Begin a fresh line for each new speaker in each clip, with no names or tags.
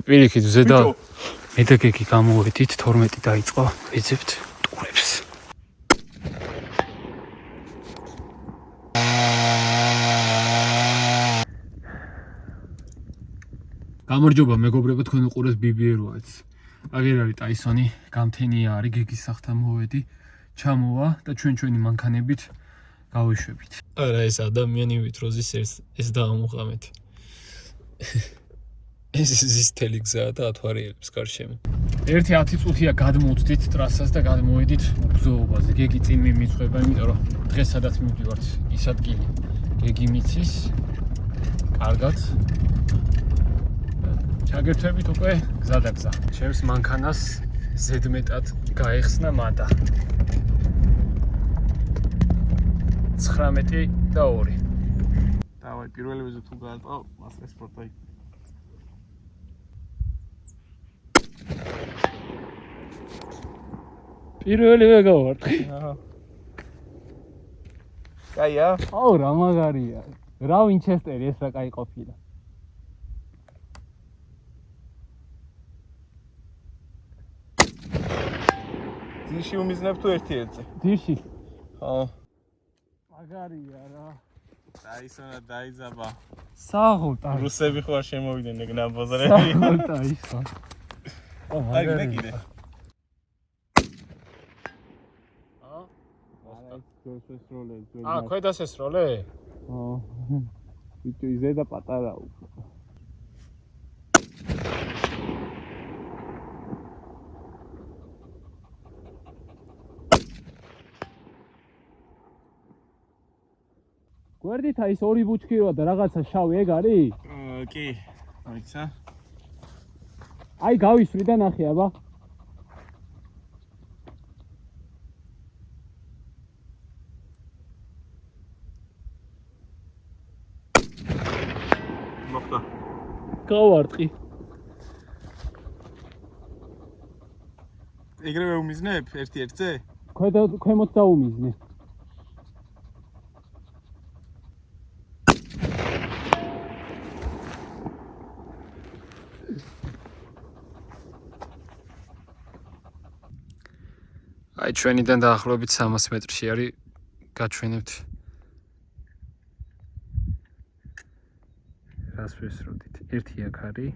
პირიქით ზედა მედაგეგი გამოვედით 12 დაიწყო ვეძებთ ტურებს. გამარჯობა მეგობრებო, თქვენ უყურებთ BBR-ს. აგერ არის ტაისონი, გამთენია არის, გეგის სახთან მოვედი, ჩამოვა და ჩვენი მანქანებით გავიშვებით. არა ეს ადამიანი ვითროზის ეს დაამოყამეთ. ეს ის თელიგზაა და ათვარიელებს გარშემო. 1-10 წუთია გადმოვწდით ტრასას და გადმოვედით გზოობაზე. გეგი წინ მიმიწვება, იმიტომ რომ დღეს სადაც მივდივართ ის ადგილი გეგი მიცის. კარგად. ჩაგერთვებით უკვე გზადაგზა. ჩემს მანქანას ზედმეტად გაეხსნა მადა. 19 და 2.
დავაი პირველივეზე თუ გაატყავ, მას ესპორტაი.
პირველივე გავარტყი.
კაია?
აუ რა მაგარია. რა ვინჩესტერი ეს რა კაი ყოფილა.
ძირში უმიზნებ თუ ერთ-ერთზე?
ძირში.
ხო.
მაგარია რა.
დაისონა დაიძაბა.
საღოლტა.
რუსები ხო არ შემოვიდნენ ეგ ნაბოზრები.
საღოლტა ისო.
აი მეკიდე.
ქვედას ესროლე?
ხო. ბიჭო იზედა პატარა უფრო.
გვერდით აი ეს ორი ბუჩქი როა და რაღაცა შავი ეგ არის?
კი. აიცა.
აი გავისვრი და ნახე აბა.
მოხდა.
გავარტყი.
ეგრევე უმიზნებ ერთ-ერთზე?
ქვემოთ დაუმიზნე. აი ჩვენიდან დაახლოებით 300 მეტრში არის გაჩვენებთ. რას ვესროდით? ერთი აქ არის,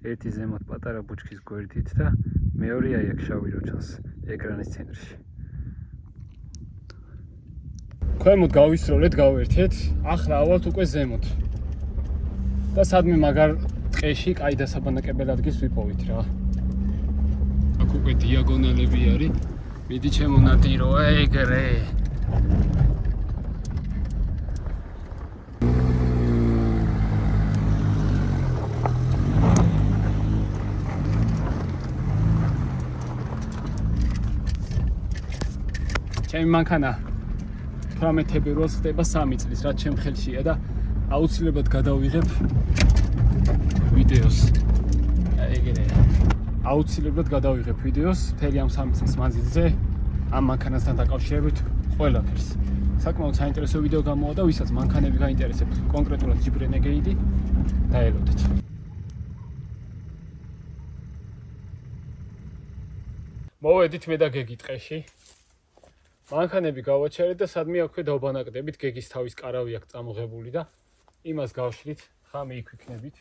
ერთი ზემოთ პატარა ბუჩქის გვერდით და მეორე აი აქ შავი რო ჩანს ეკრანის ცენტრში. ქვემოთ გავისროლეთ, გავერთეთ, ახლა ავალთ უკვე ზემოთ. და სადმე მაგარ ტყეში კაი დასაბანაკებელ ადგილს ვიპოვით რა. აქ უკვე დიაგონალები არის. მიდი ჩემო ნადირო, ეგრე. ჩემი მანქანა 18 ფებრუარს ხდება 3 წლის, რაც ჩემ ხელშია და აუცილებლად გადავიღებ ვიდეოს. ეგრე. აუცილებლად გადავიღებ ვიდეოს მთელი ამ 3 წლის მანძილზე ამ მანქანასთან დაკავშირებით ყველაფერს. საკმაოდ საინტერესო ვიდეო გამოვა და ვისაც მანქანები გაინტერესებთ, კონკრეტულად Jeep Renegade, დაელოდეთ. მოვედით მე და გეგი ტყეში. მანქანები გავაჩერეთ და სადმე აქვე დავბანაკდებით, გეგის თავის კარავი აქვს წამოღებული და იმას გავშლით, ხამე იქ ვიქნებით.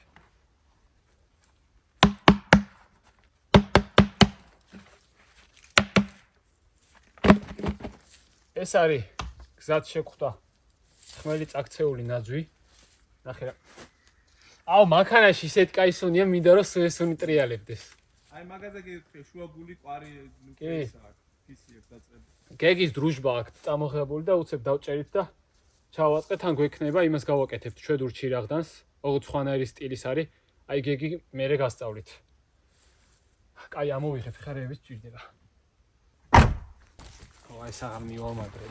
ეს არის გზად შეხვდა ხმელი წაქცეული ნაძვი. ნახე რა. აუ მანქანაში ისეთ კაისონია, მინდა რომ სუესონი ტრიალებდეს.
აი მაგაზე გეკითხე, შუა გული ყვარი ნუკლეისა აქვს. ფისი აქვს დაწყებული.
გეგის დრუჟბა აქვს წამოღებული და უცებ დავჭერით და ჩავაწყეთ, ან გვექნება, იმას გავაკეთებთ შვედურ ჩირაღდანს, ოღონდ სხვანაირი სტილის არის. აი გეგი მერე გასწავლით. კაი ამოვიღებ, ხა რეების ჭირდება. აი ეს აღარ მივამაგრე.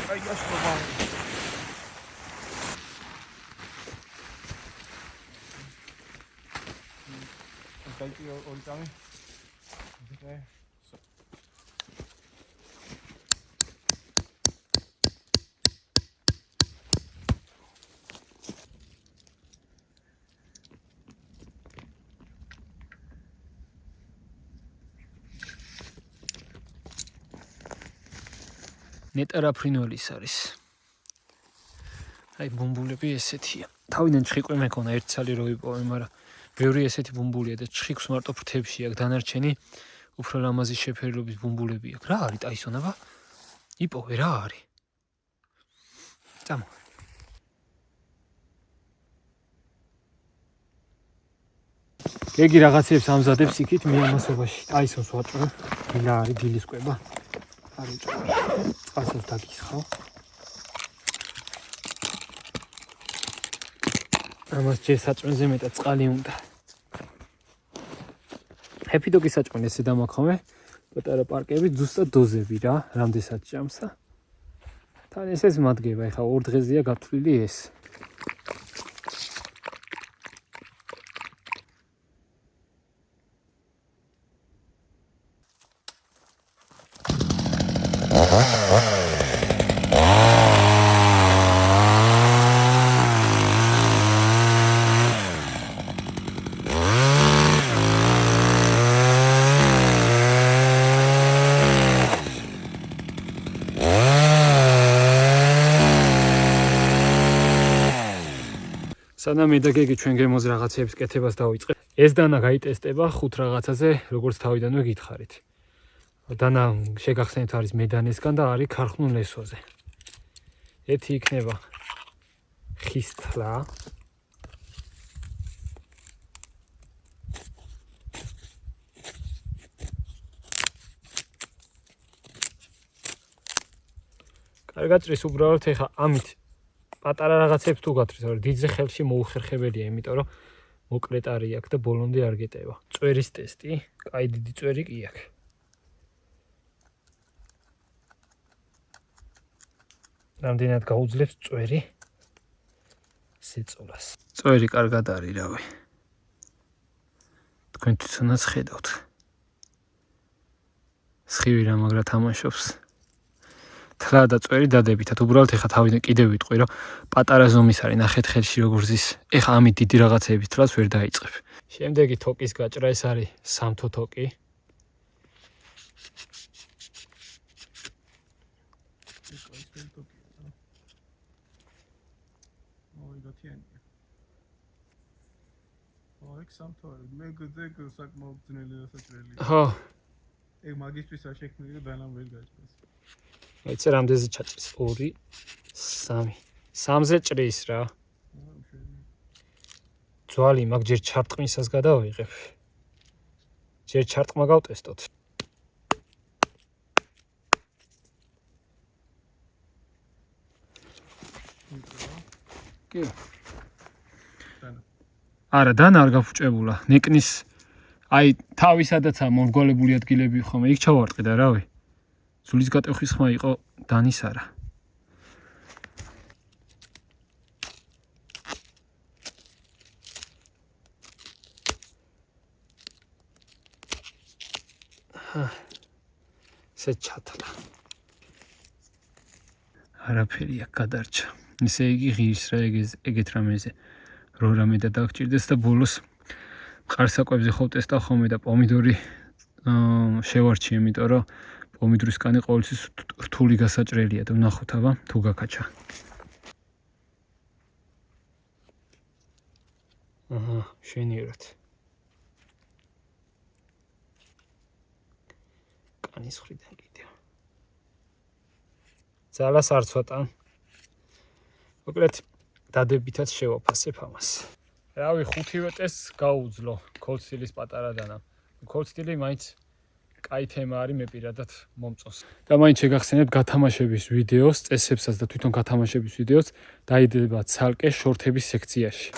აი გასწრობა. Dajcie olicami. Okay.
ნეტრაფრინოლის არის. აი ბუმბულები ესეთია. თავიდან ჩხიკვი მეკონა ერთ ცალი რო იპოვე, მაგრამ ბევრი ესეთი ბუმბულია და ჩხიკვს მარტო ფრთებში აქვს, დანარჩენი უფრო ლამაზი შეფერილობის ბუმბულები აქვს. რა არის ტაისონაბა? იპოვე რა არის? წამო. გეგი რაღაცებს ამზადებს იქით მიამასობაში. ტაისონს ვაჭრე. დილა არის დილის კვება. არ უჭირავს. წყალსაც დაგისხავ. ამას ჯერ საჭმელზე მეტად წყალი უნდა. ჰეპიდოგის საჭმელი ესე დამაქოვე. პატარა პარკები ზუსტად დოზები რა, რამდენსაც ჭამსა. თან ესეც მადგება, ეხლა 2 დღეზეა გათვლილი ეს. სანამ მე და გეგი ჩვენ გემოზე რაღაცების კეთებას დავიწყებ. ეს დანა გაიტესტება 5 რაღაცაზე, როგორც თავიდანვე გითხარით. დანა შეგახსენებთ არის მედანესგან და არის ქარხნულ ლესოზე. ერთი იქნება ხის თლა. კარგად წრის უბრალოდ ეხა ამით პატარა რაღაცებს თუ გათვლის, მაგრამ დიდზე ხელში მოუხერხებელია, იმიტომ რომ მოკლეტარი აქვს და ბოლომდე არ გეტევა. წვერის ტესტი, კაი დიდი წვერი კი აქვს. რამდენად გაუძლებს წვერი სიწოლას. წვერი კარგად არის, რავი. თქვენ თვითონაც ხედავთ. სხივი რა მაგრა თამაშობს. თლა და წვერი დადებითად. უბრალოდ ეხა თავიდან კიდევ ვიტყვი, რომ პატარა ზომის არის, ნახეთ ხელში როგორ ზის. ეხა ამით დიდი რაღაცეების თლას ვერ დაიწყებ. შემდეგი თოკის გაჭრა, ეს არის სამთო თოკი.
მე გძეგ საკმაოდ ძნელი დასაჭრელია.
ხო.
ეგ მაგისტრისა შექმნილი და დანამ ვერ გაჭრეს.
ეცე რამდენზე ჩაჭრის? 2, 3. 3-ზე ჭრის რა. ძვალი მაგ ჯერ ჩარტყმისას გადავიღებ. ჯერ ჩარტყმა გავტესტოთ. კი. არა, დანა არ გაფუჭებულა. ნეკნის აი თავისადაცა მომრგვალებული ადგილები ხომ იქ ჩავარტყი და რავი. ზულის გატეხვის ხმა იყო დანის არა. ესე ჩათლა. არაფერი აქ გადარჩა. ისე იგი ღირს რა ეგეთ რამეზე. რო რამე და დაგჭირდეს და ბოლოს ყარსაკვებზე ხო ტესტა ხოლმე და პომიდორი შევარჩი, იმიტომ რომ პომიდორის კანი ყოველთვის რთული გასაჭრელია და ვნახოთ აბა თუ გაკაჩა. აჰა, შვენიერად. კანის ხრიდან კიდევ. ძალას არ ცოტა. მოკლედ დადებითად შევაფასებ ამას. რავი, 5-ვე ტესტს გაუძლო ქოლცდილის პატარა დანა. ქოლცდილი მაინც კაი თემა არის, მე პირადად მომწონს. და მაინც შეგახსენებთ გათამაშების ვიდეოს, წესებსაც და თვითონ გათამაშების ვიდეოს დაიდება ცალკე შორტების სექციაში.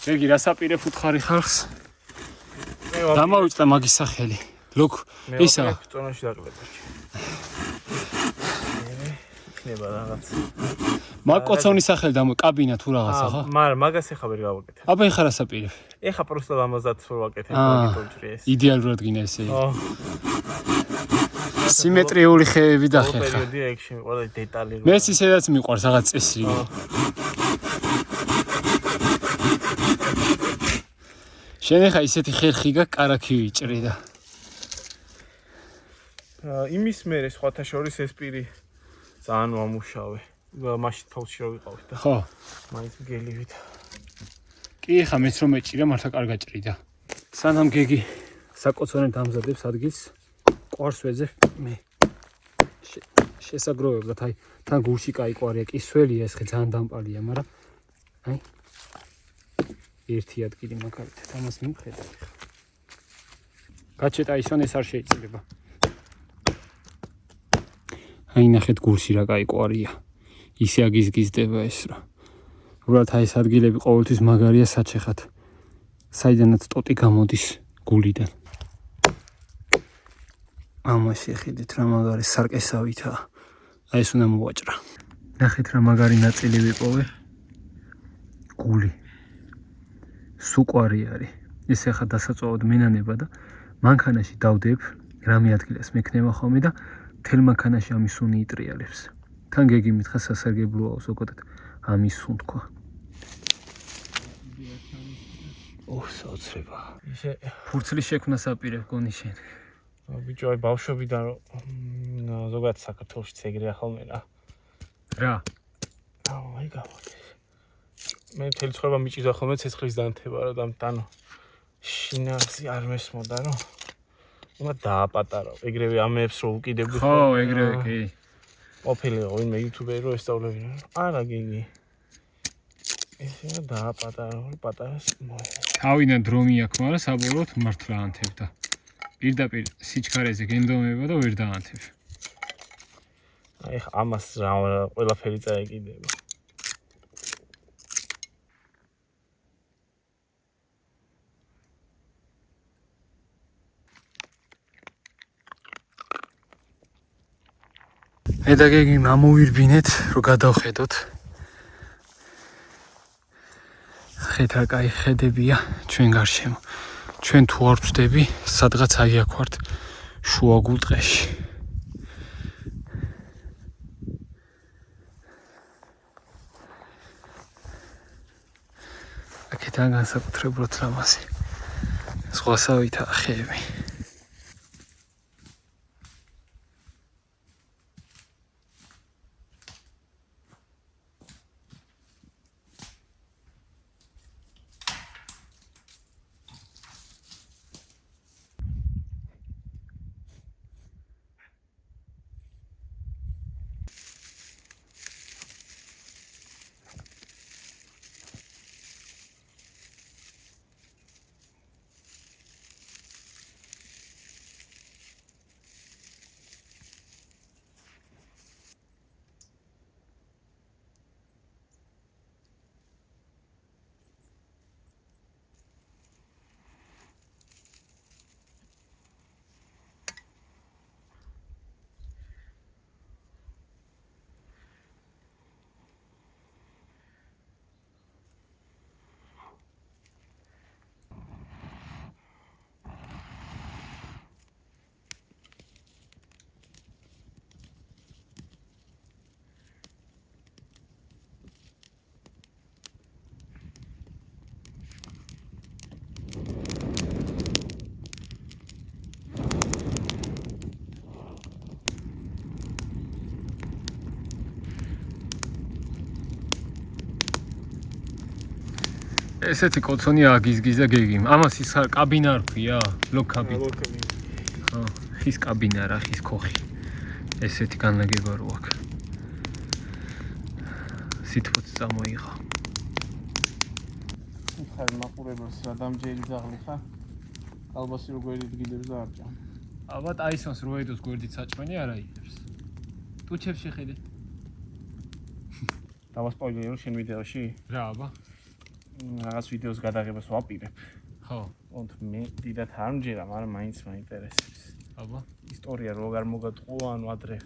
გეგი რასაპირებ უთხარი ხალხს? დამოვიწყდა მაგის სახელი. ლოკ ისა
წონაში დაკლეპე. იქნება რაღაც.
მაგ კოცონის სახელი დამო კაბინა თუ რაღაცა ხა?
მაგრამ მაგას ეხა ვერ გავაკეთებ.
აბა ეხა რასაპირებ?
ეხა პროსტო ამაზაც ვერ ვაკეთებ მაგიტოჯრი ეს.
იდეალურად გინდა ესე. სიმეტრიული ხეები დახეხა.
პერიოდია ეგ შემიყვა დეტალი.
მე ისედაც მიყვარს რაღაც წესი. შენ ეხა ისეთი ხერხი გაკ კარაქივი იჭრი და
იმის მერე სხვათა შორის ეს პირი ძალიან ვამუშავე. მაშინ თავს შევიყავით და
ხო.
მაინც მგელივით.
კი ეხა მეც რომ ეჭირა მართლა კარგად ჭრიდა. სანამ გეგი საკოცონად ამზადებს ადგილს ყვარს ვეძებ მე. შესაგროვებლად აი თან გულში კაი ყვარია კი სველია ეს ხე ძალიან დამპალია, მაგრამ აი ერთი ადგილი მაგალითად ამას მიმხედავ ხა. გაჩეტა ისონ ეს არ შეიძლება. აი ნახეთ გულში რა კაი ყვარია. ისე აგიზგიზდება ეს რა. უბრალოდ აი ეს ადგილები ყოველთვის მაგარია საჩეხად. საიდანაც ტოტი გამოდის გულიდან. ამას შეხედეთ რა მაგარი სარკესავითაა. აი ეს უნდა მოვაჭრა. ნახეთ რა მაგარი ნაწილი ვიპოვე. გული. სუყვარი არის. ეს ახლა დასაწვავად მენანება და მანქანაში დავდებ, რამე ადგილას მექნება ხოლმე და თელ მანქანაში ამის სუნი იტრიალებს. თან გეგი მითხრა სასარგებლოა ზოგადად ამის სუნ თქვა. საოცრება.
ისე
ფურცლის შექმნას აპირებ გონი შენ.
ბიჭო აი ბავშვობიდან რომ ზოგადად საქართველოში ეგრეა ხოლმე რა.
რა?
აი გავაკეთე. მე მთელი ცხოვრება მიჭირდა ხოლმე ცეცხლის დანთება რა და ანუ შინაარსი არ მესმოდა რომ უნდა დააპატარო. ეგრევე ამებს რო უკიდები
ხო, ეგრევე კი.
ოფილიყო ვინმე იუთუბერი რო ესწავლებინა. არა გიგი. ესე დააპატარო, პატარას მოე.
თავიდან დრომი აქვს, მაგრამ საბოლოოდ მართლა ანთებდა. პირდაპირ სიჩქარეზე გენდომება და ვერ დაანთებ.
აი ამას რა ყველაფერი წაეკიდება.
მე და გეგი მამოვირბინეთ, რომ გადავხედოთ. ხედა კაი ხედებია ჩვენ გარშემო. ჩვენ თუ არ ვწდები, სადღაც აი აქ ვართ შუაგულ ტყეში. აქედან განსაკუთრებულად ლამაზი. ზღვასავითაა ხეები. ესეთი კოცონი აგიზგიზა გეგიმ. ამას ის კაბინა არ ქვია? ლოკ კაბინა. ხო, ხის კაბინა რა, ხის ქოხი. ესეთი განლაგება რო აქვს. სითბოც წამოიღო.
ხარ მაყურებელს რა დამჯერი ძაღლი ხარ? ალბათ როგორი დგიდებს და არ ჭამ.
ალბათ აისონს როედოს გვერდით საჭმელი არ აიღებს. ტუჩებს შეხედე.
დავასპოილერი რომ შენ ვიდეოში?
რა აბა?
რაღაც ვიდეოს გადაღებას ვაპირებ.
ხო.
თუმცა მე დიდად არ მჯერა, მაგრამ მაინც მაინტერესებს.
აბა.
ისტორია როგორ მოგატყო, ანუ ადრე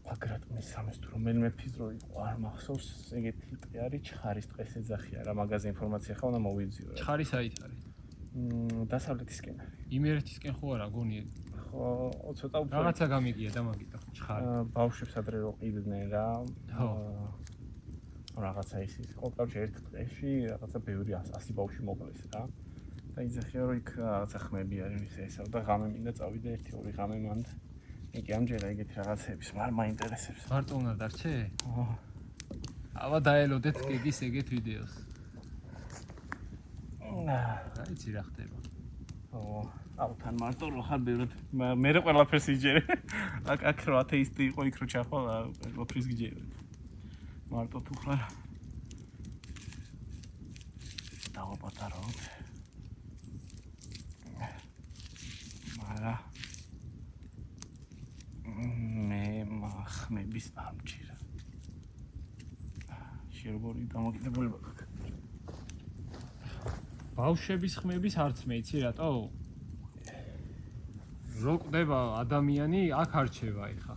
ბაგრატ მესამეს თუ რომელიმე ფიზრო იყო, არ მახსოვს, ეგეთი ტყე არის, ჩხარის ტყეს ეძახია რა, მაგაზე ინფორმაცია ხა უნდა მოვიძიო რა.
ჩხარი საით არის?
დასავლეთისკენ არის.
იმერეთისკენ ხო არა, გონია.
ხო, ცოტა უფრო
რაღაცა გამიგია და მაგიტო, ჩხარი.
ბავშვებს ადრე რო ყიდნენ რა.
ხო.
რაღაცა ის იყო, კავშირი ერთ ტყეში, რაღაცა ბევრი 100 ბავშვი მოკლეს რა. და იძახია რომ იქ რაღაცა ხმები არის ესა და ღამე მინდა წავიდე 1-2 ღამე მანდ. იგი ამჯერა ეგეთი რაღაცების, მაგრამ მაინტერესებს.
მარტო უნდა დარჩე?
ხო.
აბა დაელოდეთ კეგის ეგეთ ვიდეოს.
აა,
იცი რა ხდება.
ხო, აუ თან მარტო რო ხარ ბევრად მე ყველაფერს იჯერე. აქ რო ათეისტი იყო იქ რო ჩახვალ, ყველაფერს გიჯერე. მარტო თუ ხარ დავაპატარავთ. მარა მე ხმების ამჯერა. შეგორი დამოკიდებულება გაქვს.
ბავშვების ხმების არც მეიცი რატო? რო ყდება ადამიანი, აქ არჩევა ეხა.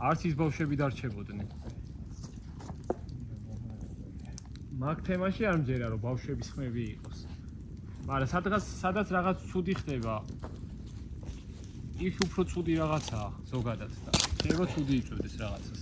არც ის ბავშვები დარჩებოდნენ. მაგ თემაში არ მჯერა რომ ბავშვების ხმები იყოს. მაგრამ სადაც რაღაც ცუდი ხდება, იქ უფრო ცუდი რაღაცაა ზოგადად და შეიძლება ცუდი იწვევდეს რაღაცას.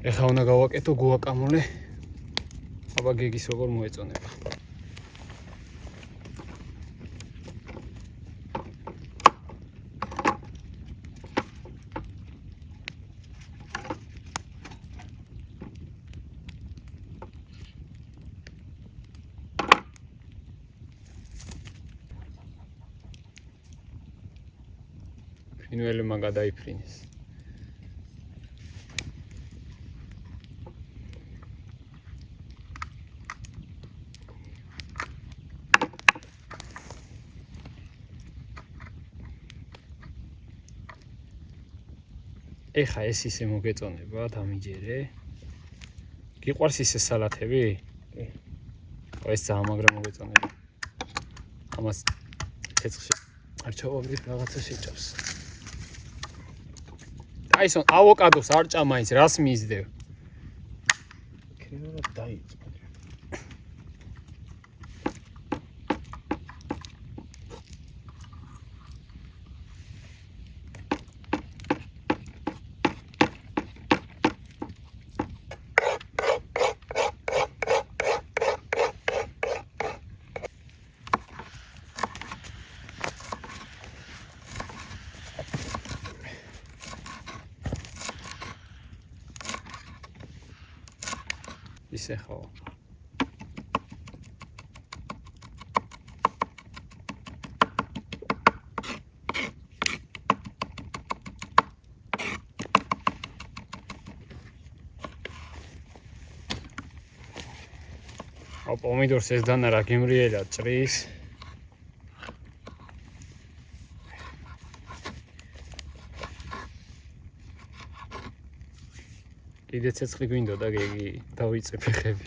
ეხა უნდა გავაკეთო გუაკამოლე. აბა გეგის როგორ მოეწონება. ფრინველებმა გადაიფრინეს. ეხა ეს ისე მოგეწონება, დამიჯერე. გიყვარს ისე სალათები? კი. ეს ძალიან მაგრა მოგეწონება. ამას ცეცხლში არ ჩავაბრით რაღაცა შეჭავს. ტაისონ, ავოკადოს არ ჭა მაინც, რას მისდევ?
ქრევა დაიწყო.
ისე ხო. Pomidors ეს დანა რა გემრიელად ჭრის. კიდე ცეცხლი გვინდოდა გეგი, დავიწე ფეხები.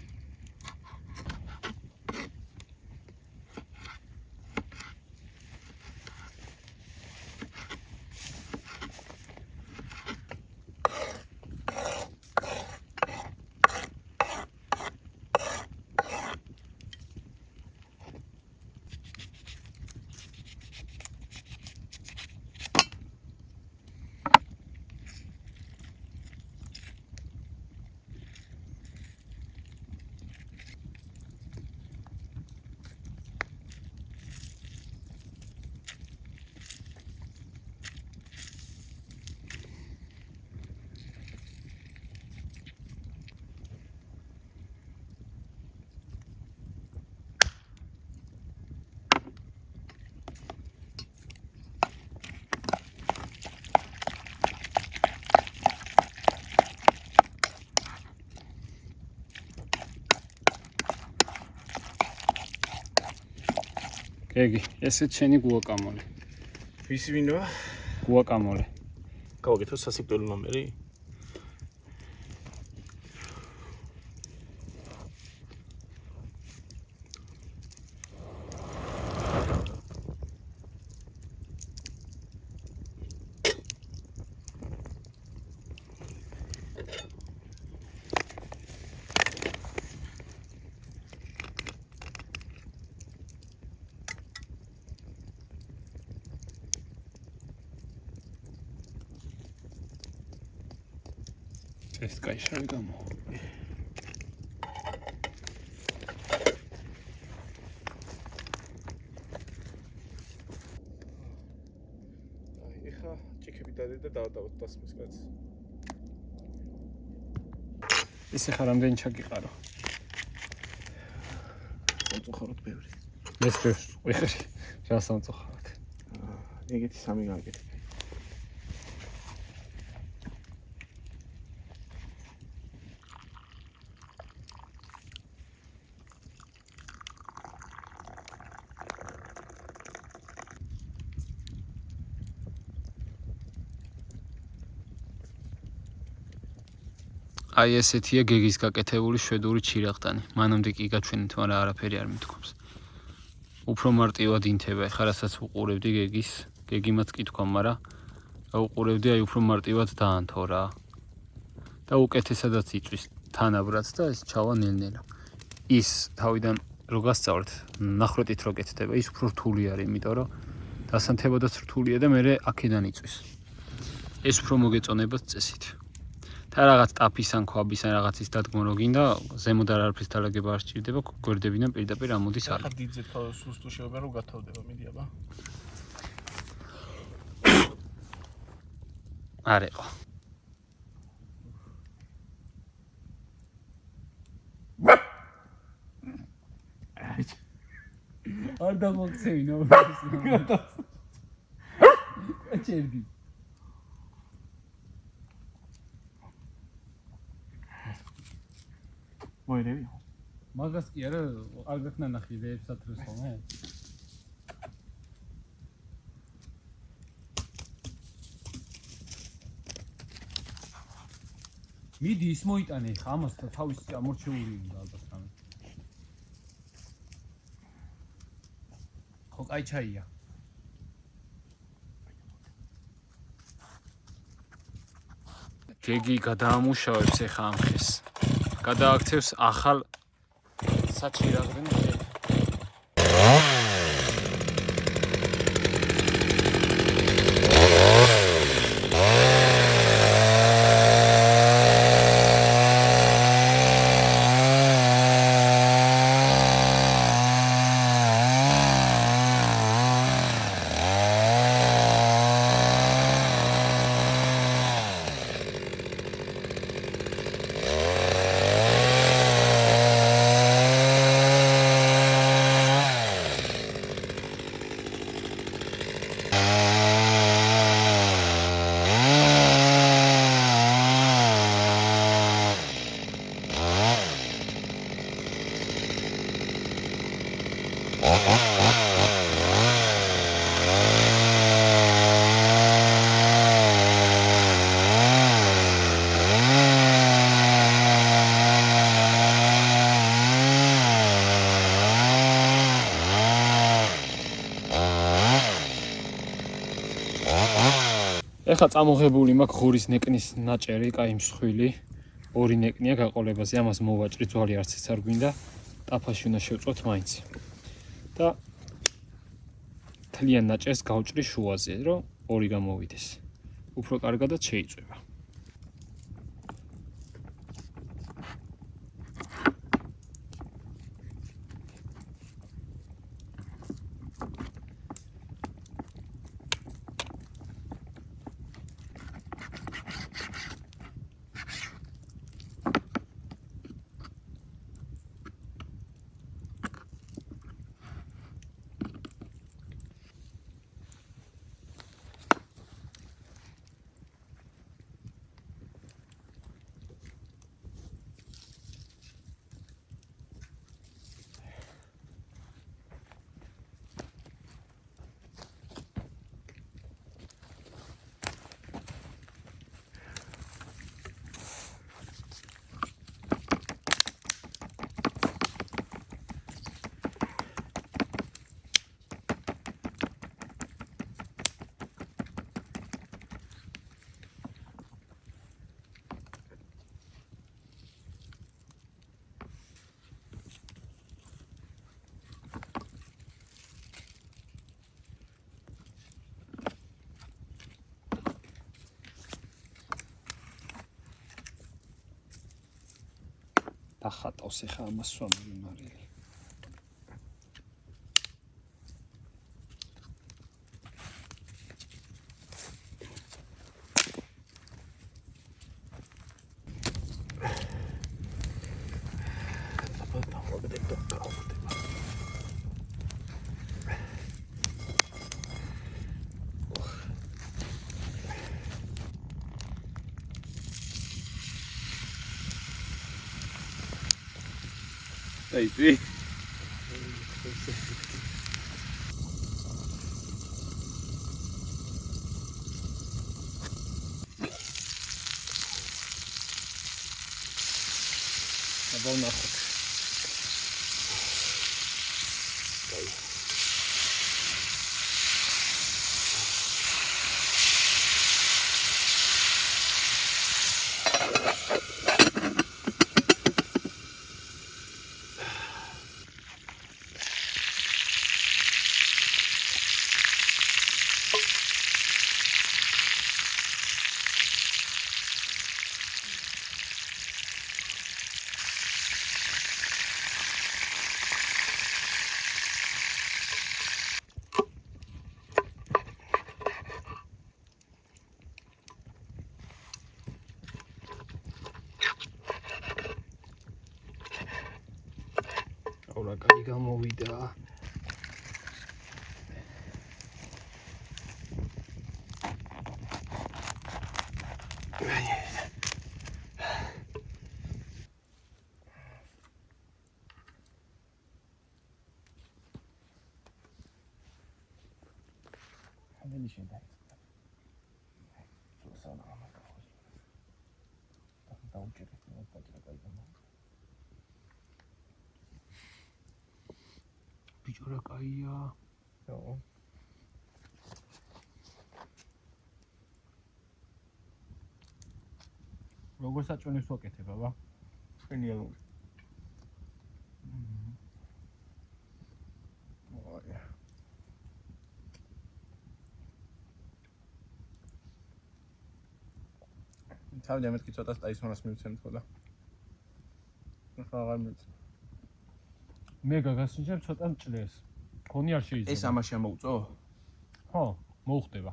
გეგი, ესეც შენი გუაკამოლე.
ვის ვინოა?
გუაკამოლე.
გავაკეთო სასიკვდილო ნომერი?
ეს кайშალი გამო.
ეხა ჭიქები დადე და დავდავოთ დასმის კაცს.
ისე ხარ რამდენი ჩაგიყარო?
სამწუხაროდ ბევრი.
ეს ბევრი. ვიხრი. რა სამწუხაროდ.
ეგეთი სამი გავაკეთე.
აი ესეთია გეგის გაკეთებული შვედური ჩირაღდანი. მანამდე კი გაჩვენეთ, მაგრამ არაფერი არ მithქვამს. უფრო მარტივად ინთება, ხა რასაც უყურებდი გეგის, გეგი მათ კი თქვა, მაგრამ უყურებდი აი უფრო მარტივად დაანთო რა. და უკეთესადაც იწვის თანაბრად და ეს ჩავა ნელ-ნელა. ის თავიდან რო გასწავლეთ, ნახრეტით რო კეთდება, ის უფრო რთული არის, იმიტომ რომ დასანთებადაც რთულია და მე აქედან იწვის. ეს უფრო მოგეწონებათ წესით. და რაღაც ტაფის ან ქვაბის ან რაღაცის დადგმა რო გინდა, ზემოთ არაფრის დალაგება არ სჭირდება, გვერდებიდან პირდაპირ ამოდის არის.
ახლა დიდზე სუსტ შეობა რომ გათავდება, მიდი აბა.
არეყო. არ დამოგცევინო. აჩერდი.
მოერევი?
მაგას კი არა, არ გაქნა ნახი ზეებსაც როს ხოლმე? მიდი ის მოიტანე ხა ამას და თავის ამორჩეული უნდა ალბათ. ხო, კაი ჩაია. გეგი გადაამუშავებს ეხა ამ ხეს. გადააქცევს ახალ საჭირაღდენ ხეს. ეხლა წამოღებული მაქვს ღურის ნეკნის ნაჭერი, კაი მსხვილი. 2 ნეკნია გაყოლებაზე, ამას მოვაჭრი, ძვალი არც ეს არ გვინდა. ტაფაში უნდა შევწოთ მაინც. და თლიან ნაჭერს გავჭრი შუაზე, რომ 2 გამოვიდეს. უფრო კარგადაც შეიწვება. ახატავს ეხა ამას სვამილი მარილი.
Baby.
Abon nahot. Ora kali გამოვიდა. Handeli şimdi. Sonra ama kalır. Daha uçak etmeye başlayalım. Bichora kaiya.
No.
როგორ საჭმელს ვაკეთებ, აბა?
Genial. თავი ამეთქი ცოტა სტაისონას მივცემთ ხო და ახლა აღარ მივცემ.
მე გაგასინჯებ ცოტა მჭლეს. ხონი არ შეიძლება.
ეს ამაში ამოუწო?
ხო, მოუხდება.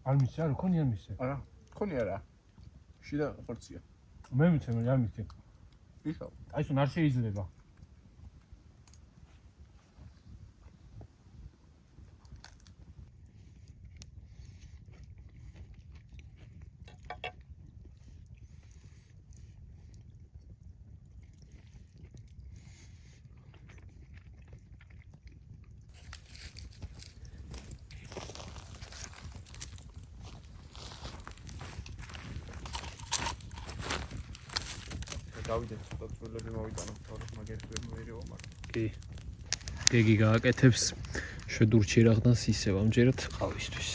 არ მისე, არ ხონი არ მისე.
არა, ხონი არა. შიდა ხორცია.
მე მიცემ, არ მისე.
ისო.
აი სულ არ შეიძლება.
გავიდეთ ცოტა წვლილები მოვიტანოთ თორე მაგერს ვერ მოირევა მაგრამ
კი გეგი გააკეთებს შედურჩი რაღდანს ისევ ამჯერად ყავისთვის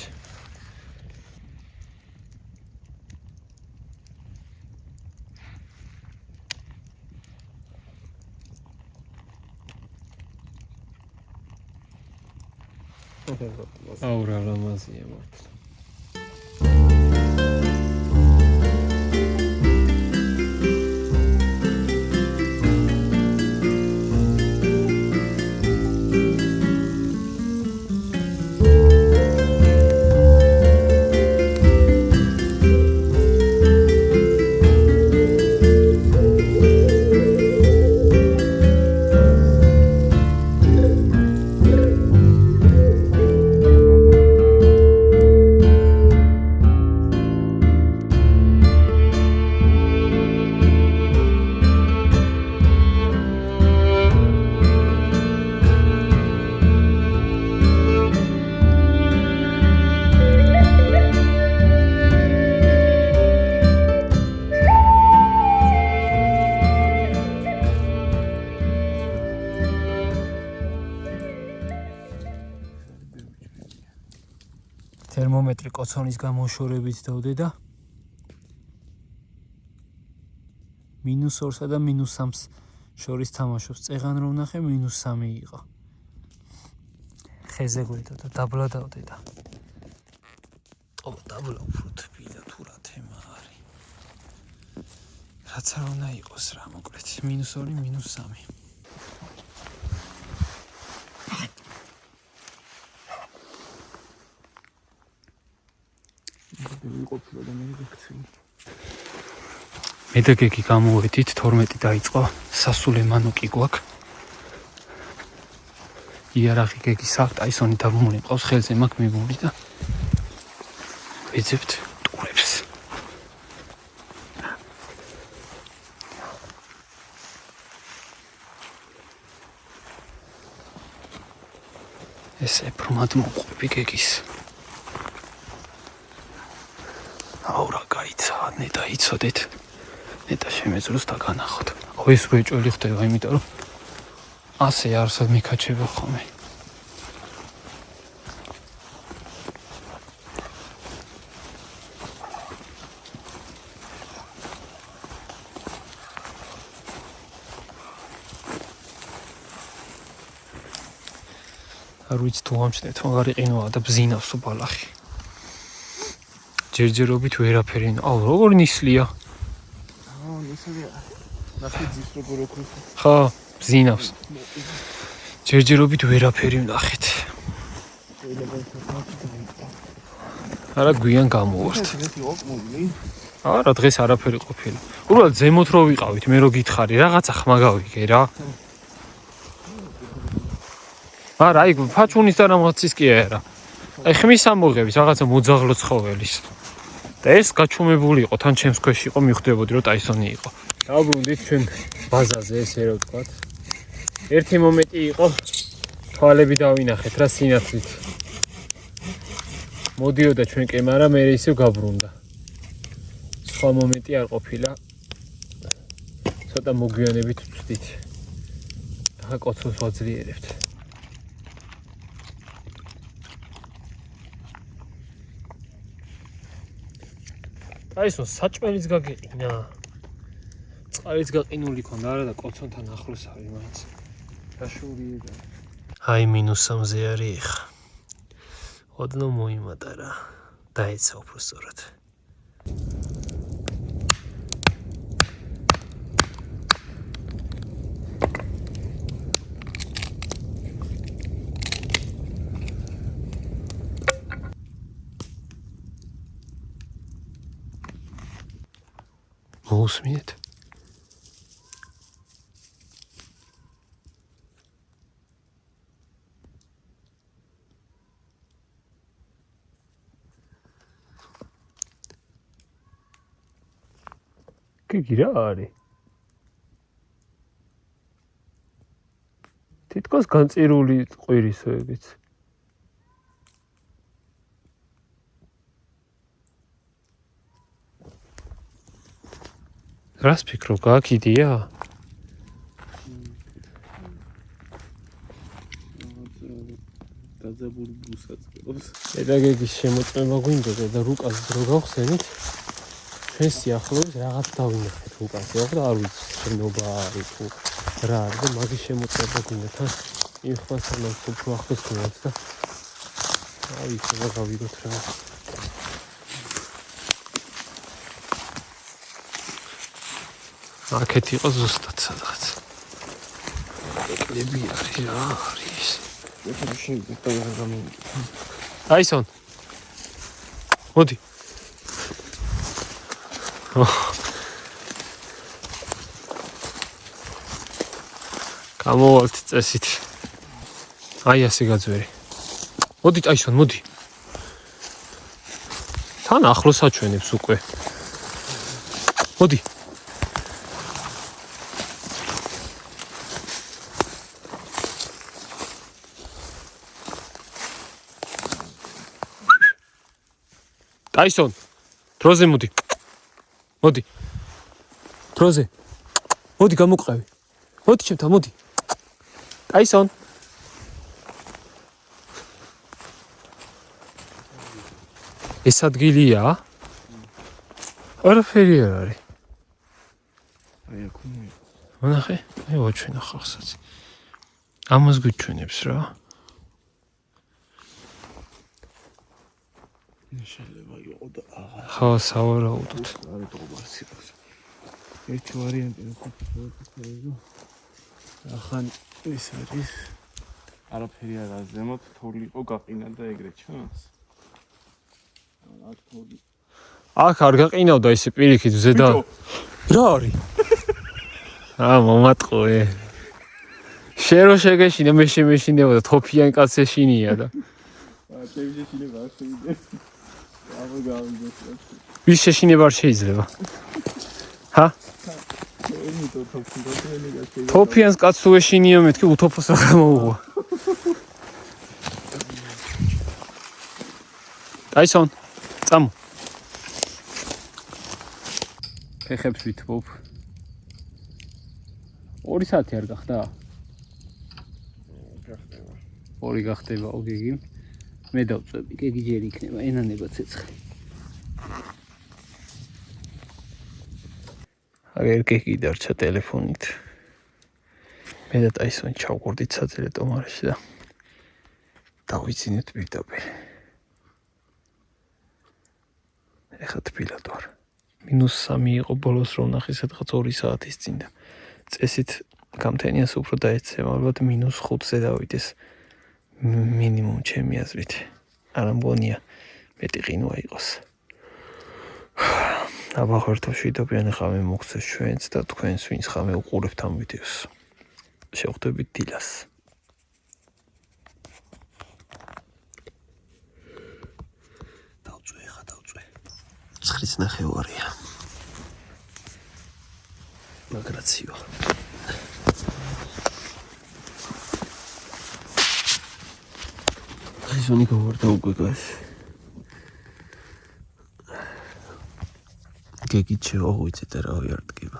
აუ რა ლამაზია მართლა თერმომეტრი კოცონის გამოშორებით დავდედა -2-სა და -3-ს შორის თამაშობს. წეღან რომ ნახე -3 იყო. ხეზე გვედო და დაბლა დავდედა. დაბლა უფრო თბილა თუ რა თემა არის. რაც არ უნდა იყოს რა მოკლედ. -2, -3. მე და გეგი გამოვედით 12 დაიწყო სასულემანო კი გვაქვს იარაღი გეგის აქვს ტაისონი დაბმული მყავს ხელზე მაქვს მიბული და ვეძებთ ტურებს ესე პრომად მოყვები გეგის აუ რა გაიცა ნეტა იცოდეთ ნეტა შემეძლოს დაგანახოთ აუ ეს უეჭველი ხდება იმიტომ რომ ასე არსად მიქაჩება ხოლმე არ ვიცი თუ ამჩნევთ მაგარი ყინოა და ბზინავს ბალახი ჯერჯერობით ვერაფერი აუ როგორ ნისლია ხა ბზინავს ჯერჯერობით ვერაფერი ვნახეთ არა გვიან გამოვართ არა დღეს არაფერი ყოფილა უბრალოდ ზემოთ რო ვიყავით მე რო გითხარი რაღაცა ხმა გავიგე რა არა აი ფაჩუნის და რაღაცის კი არა აი ხმის ამოღების რაღაცა მოძაღლო ცხოველის და ეს გაჩუმებული იყო თან ჩემს ქვეშ იყო მიხვდებოდი რომ ტაისონი იყო დაბრუნდით ჩვენ ბაზაზე ესე რო ვთქვათ ერთი მომენტი იყო თვალები დავინახეთ რა სინათლით მოდიოდა ჩვენკენ მაგრამ მე ისევ გაბრუნდა სხვა მომენტი არ ყოფილა ცოტა მოგვიანებით ვწვდით ახლა კოცოს ვაძლიერებთ აისო საჭმელიც გაგეყინა წყალიც გაყინული ქონდა არა და კოცონთან ახლოს არის მაინც გაშურიება აი -3-ზე არის ხა ოდნო მოიმატა რა დაეცა უფრო სწორად მოусმინეთ გიგი რა არის თითქოს განწირული ყვირისოებით რას ფიქრობ, გაქიდია?
დაძაბული ბუსაწყობს.
პედაგოგის შემოწმება გვინდოდა და რუკას დრო გავხსენით. ჩვენ სიახლოვეს რაღაც დავინახეთ რუკაზე, ხო და არ ვიცი შენობა არის თუ რა არის და მაგის შემოწმება გვინდა თან იმ ხმასთან უფრო ახლოს გვინდათ და აი ხება გავიგოთ რა. აქეთ იყო ზუსტად სადღაც. ეკლები არის რა არის. აისონ. მოდი. გამოვალთ წესით. აი ასე გაძვერი. მოდი აისონ, მოდი. თან ახლოს აჩვენებს უკვე. მოდი. აისონ, დროზე მოდი. მოდი. დროზე. მოდი გამოყევი. მოდი ჩემთან, მოდი. აისონ. ეს ადგილია? არაფერი არ არის.
აი აქ უნდა.
ვნახე, აი ვაჩვენა ხალხსაც. ამას გვიჩვენებს რა.
შეიძლება იყო და აღარ.
ხა, სავარაუდოდ.
არ იტყობს სიტყვას. ერთი ვარიანტი ვქო. ახან ეს არის არაფერი არ არის ზემოთ, თოვლი იყო გაყინა და ეგრე ჩანს. აქ თოვლი.
აქ არ გაყინავდა ესე პირიქით ზედა. რა არის? მომატყუე. შერო შეგეშინე, მე შემეშინებოდა თოფიან კაც ეშინია და.
ჩემი შეშინება არ შეიძლება. აღარ გავიგე.
ვის შეშინება არ შეიძლება? ჰა? თოფიანს კაც თუ ეშინია მეთქი უთოფოს აღარ მოუღო. აისონ, წამო. ფეხებს ვითბობ. 2 საათი არ გახდა?
გახდება.
2 გახდება, გიგი. მე დავწვევი, გიგი ჯერ იქნება ენანება ცეცხლი. აგერ გიგი დარჩა ტელეფონით. მე და ტაისონი ჩავყურდით საძილე ტომარაში და დავიცინეთ პირდაპირ. ეხლა თბილად ვარ. -3 იყო ბოლოს რომ ნახე სადღაც 2 საათის წინ და წესით გამთენიას უფრო დაეცემა, ალბათ -5-ზე დავიდეს მინიმუმ ჩემი აზრით. არ მგონია მეტი ყინვა იყოს. აბა ხერთო შვიდობიანი ხამე მოგცეს ჩვენც და თქვენს ვინც ხამე უყურებთ ამ ვიდეოს. შევხვდებით დილას. დავწვე. 9:30-ია. მაგრაციო. აისონი გავარდა უკვე გას. გიგი ჩეოვიცე და რა ვიარტკება.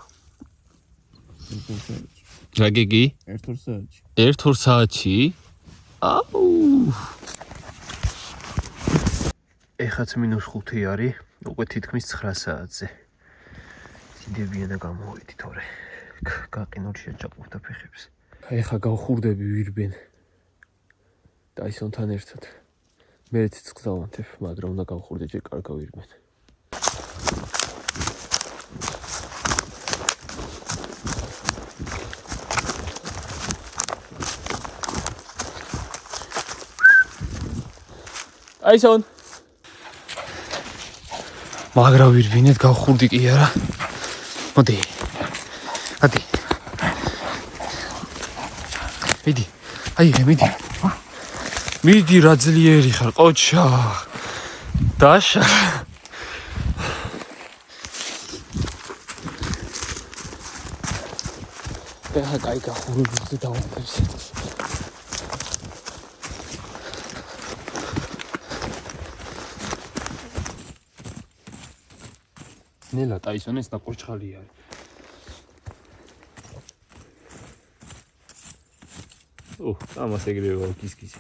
რა გიგი?
1-2 საათში.
1-2 საათში? აუ. ეხაც -5 არის, უკვე თითქმის 9 საათზე. ძინდებიან და გამოვიდი თორე. გაყინოთ შეჭაყურდა ფეხებს. ეხა გავხურდები ვირბენ. ტაისონთან ერთად. მე ციცკს დავანთებ, მაგრამ უნდა გავხურდე ჯერ კარგა ვირბენ. აისონ. მაგრა ვირბინეთ, გავხურდი კი არა. მოდი. ადი. მიდი. აი, მიდი. მიდი რა ძლიერი ხარ, ყოჩა. დაშა. ეხა კაი გახურებულზე დავაფერს. ნელა ტაისონეს და ყურჩხალი არის.
ამას ეგრევე კისკისი.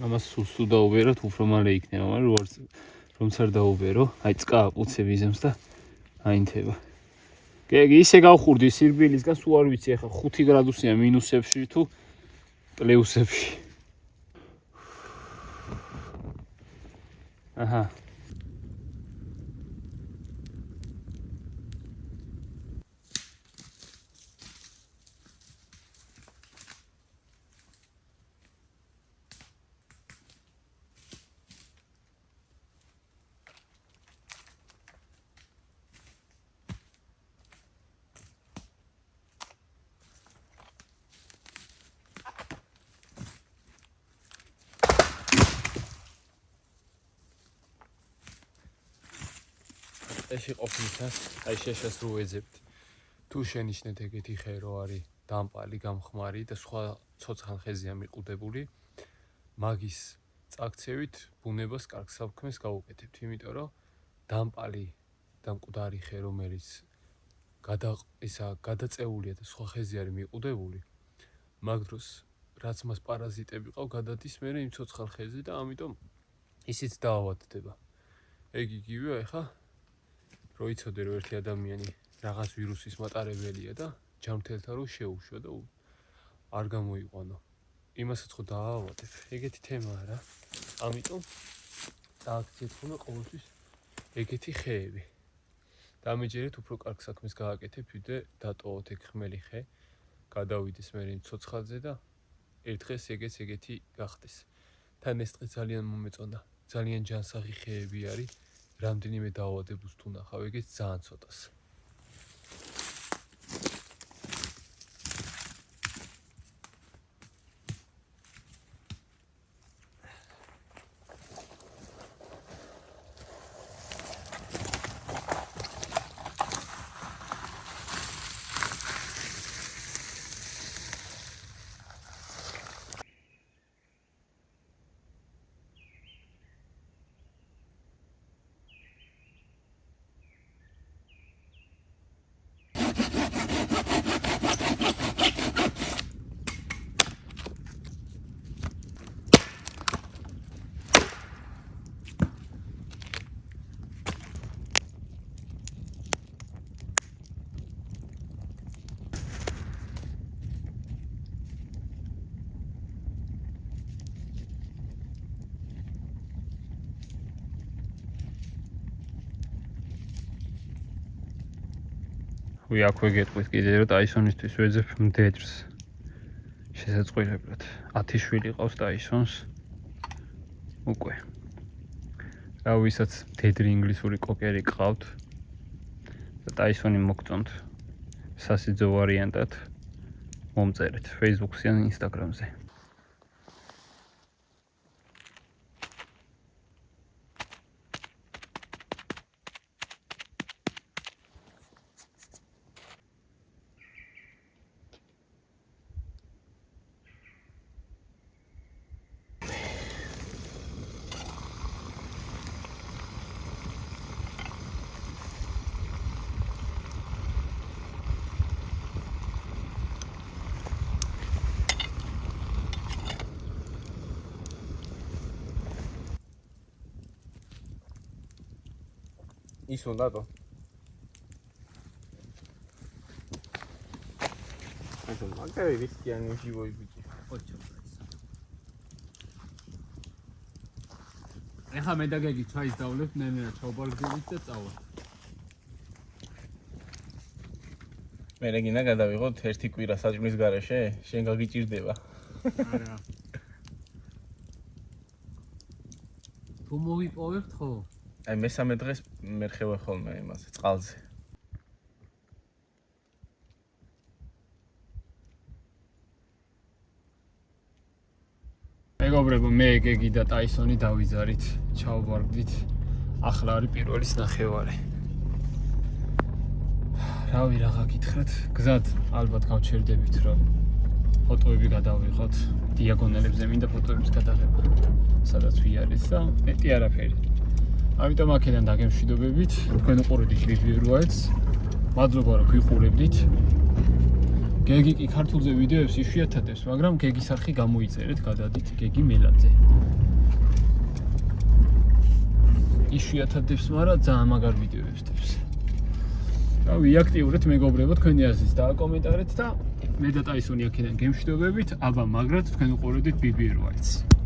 ამას სულ დაუბეროთ, უფრო მალე იქნება, მაგრამ რომც არ დაუბერო, აი წკა უცებ იზემს და აინთება. გეგი ისე გავხურდი სირბილისგან, სულ არ ვიცი ახლა 5 გრადუსია მინუსებში თუ პლუსებში. აჰა. ეში ყოფნისას, აი შეშას რო ეძებთ. თუ შენიშნეთ ეგეთი ხე რო არის დამპალი, გამხმარი და სხვა ცოცხალ ხეზია მიყუდებული, მაგის წაქცევით ბუნებას კარგ საქმეს გაუკეთებთ, იმიტომ რომ დამპალი და მკვდარი ხე რომელიც გადაწეულია და სხვა ხეზი არის მიყუდებული, მაგ დროს რაც მას პარაზიტები ყავ გადადის მერე იმ ცოცხალ ხეზე და ამიტომ ისიც დაავადდება. ეგ იგივე ახლა რო იცოდე რომ ერთი ადამიანი რაღაც ვირუსის მატარებელია და ჯანმრთელთა რო შეუშვა და არ გამოიყვანო. იმასაც ხო დაავადებ. ეგეთი თემაა რა. ამიტომ დააქციეთ ხოლმე ყოველთვის ეგეთი ხეები. დამეჯერეთ უფრო კარგ საქმეს გააკეთებ, ვიდრე დატოვოთ ეგ ხმელი ხე, გადავიდეს მერე იმ ცოცხალზე და ერთ დღეს ეგეთი გახდეს. თან ეს დღე ძალიან მომეწონა. ძალიან ჯანსაღი ხეები არის. რამდენიმე დაავადებას თუ ნახავ, ეგეც ძალიან ცოტას. ვი აქვე გეტყვით კიდე რომ ტაისონისთვის ვეძებ მდედრს. შესაწყვილებლად 10 შვილი ყავს ტაისონს. უკვე. რა ვისაც მდედრი ინგლისური კოკერი ყავთ და ტაისონი მოგწონთ სასიძო ვარიანტად მომწერეთ Facebook-ზე ან Instagram-ზე. ის უნდა თო. ანუ მაგარი რისკიანი ჯიბოი ბიჭი. ოჩო. ეხა მე და გეგი ჩაის დავლებთ ნენეა ჩაუბარგდებით და წავალ. მე რეგინა გადავიღოთ ერთი კვირა საჭმლის გარეშე, შენ გაგიჭირდება. არა. თუ მოვიპოვებთ ხო? აი მესამე დღეს მერხევე ხოლმე იმას წყალზე. მეგობრებო, მე გეგი და ტაისონი დავიზარით, ჩაუბარგდით.
ახლა არის პირველის ნახევარი. რავი, რაღა გითხრათ, გზად ალბათ გავჩერდებით, რომ ფოტოები გადავიღოთ, დიაგონალებზე მინდა ფოტოების გადაღება, სადაც ვიარეთ და მეტი არაფერი. ამიტომ აქედან დაგემშვიდობებით, თქვენ უყურებთ BBR-ს. მადლობა რომ გვიყურებდით. გეგი კი ქართულზე ვიდეოებს იშვიათად ებს, მაგრამ გეგის არხი გამოიწერეთ, გადადით გეგი მელაძე. იშვიათად ებს, მაგრამ ძალიან მაგარ ვიდეოებს ებს. რავი, აქტიურეთ მეგობრებო, თქვენი აზრს დააკომენტარეთ და მე და ტაისონი აქედან გემშვიდობებით, აბა მაგრად თქვენ უყურებდით BBR-ს.